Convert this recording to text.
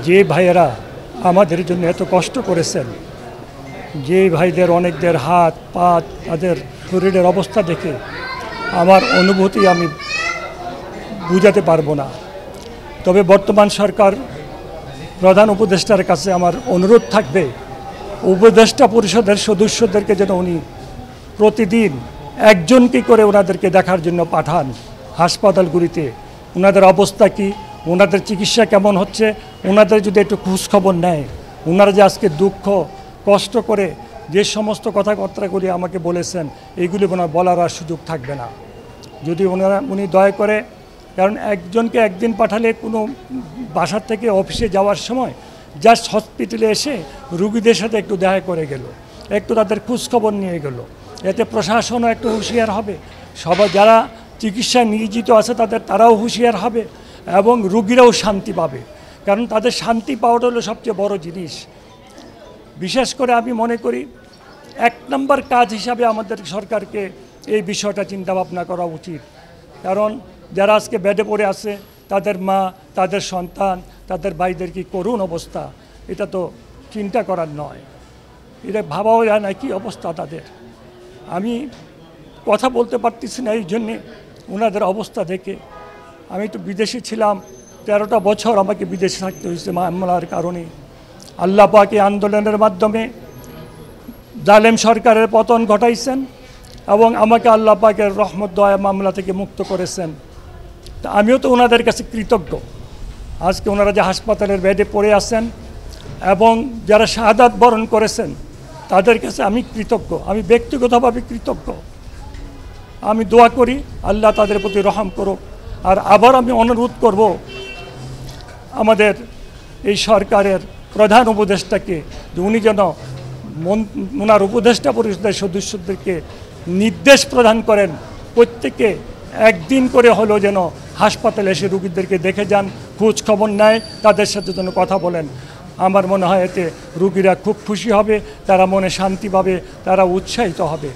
যে ভাইয়েরা আমাদের জন্য এত কষ্ট করেছেন, যে ভাইদের অনেকদের হাত পা তাদের শরীরের অবস্থা দেখে আমার অনুভূতি আমি বুঝাতে পারবো না। তবে বর্তমান সরকার প্রধান উপদেষ্টার কাছে আমার অনুরোধ থাকবে, উপদেষ্টা পরিষদের সদস্যদেরকে যেন উনি প্রতিদিন একজনকে করে ওনাদেরকে দেখার জন্য পাঠান হাসপাতালগুলিতে। ওনাদের অবস্থা কি, ওনাদের চিকিৎসা কেমন হচ্ছে, ওনাদের যদি একটু খোঁজখবর নেয়। ওনারা যে আজকে দুঃখ কষ্ট করে যে সমস্ত কথাবার্তাগুলি আমাকে বলেছেন, এইগুলি ওনার বলার আর সুযোগ থাকবে না যদি উনি দয়া করে। কারণ একজনকে একদিন পাঠালে কোনো বাসার থেকে অফিসে যাওয়ার সময় জাস্ট হসপিটালে এসে রুগীদের সাথে একটু দেখা করে গেল, একটু তাদের খোঁজখবর নিয়ে গেল। এতে প্রশাসনও একটু হুঁশিয়ার হবে, সবাই যারা চিকিৎসায় নিয়োজিত আছে তারাও হুঁশিয়ার হবে এবং রুগীরাও শান্তি পাবে। কারণ তাদের শান্তি পাওয়াটা হলো সবচেয়ে বড় জিনিস। বিশেষ করে আমি মনে করি 1 নম্বর কাজ হিসাবে আমাদের সরকারকে এই বিষয়টা চিন্তাভাবনা করা উচিত। কারণ যারা আজকে বেডে পড়ে আছে, তাদের মা, তাদের সন্তান, তাদের ভাইদের কি করুণ অবস্থা, এটা তো চিন্তা করার নয়। এটা ভাবাও যায় না কি অবস্থা তাদের। আমি কথা বলতে পারতেছি না এই জন্যে ওনাদের অবস্থা দেখে। আমি তো বিদেশে ছিলাম, 13টা বছর আমাকে বিদেশে থাকতে হয়েছে মামলার কারণে। আল্লাহ পাক এই আন্দোলনের মাধ্যমে জালেম সরকারের পতন ঘটাইছেন এবং আমাকে আল্লাহ পাকের রহমত দয়া মামলা থেকে মুক্ত করেছেন। তা আমিও তো ওনাদের কাছে কৃতজ্ঞ। আজকে ওনারা যে হাসপাতালের বেডে পড়ে আছেন এবং যারা শাহাদাত বরণ করেছেন তাদের কাছে আমি কৃতজ্ঞ, আমি ব্যক্তিগতভাবে কৃতজ্ঞ। আমি দোয়া করি আল্লাহ তাদের প্রতি রহম করুক। আর আবার আমি অনুরোধ করব আমাদের এই সরকারের প্রধান উপদেষ্টাকে যে উনি যেন ওনার উপদেষ্টা পরিষদের সদস্যদেরকে নির্দেশ প্রদান করেন, প্রত্যেকে একদিন করে হলেও যেন হাসপাতালে এসে রুগীদেরকে দেখে যান, খোঁজ খবর নেয়, তাদের সাথে যেন কথা বলেন। আমার মনে হয় এতে রুগীরা খুব খুশি হবে, তারা মনে শান্তি পাবে, তারা উৎসাহিত হবে।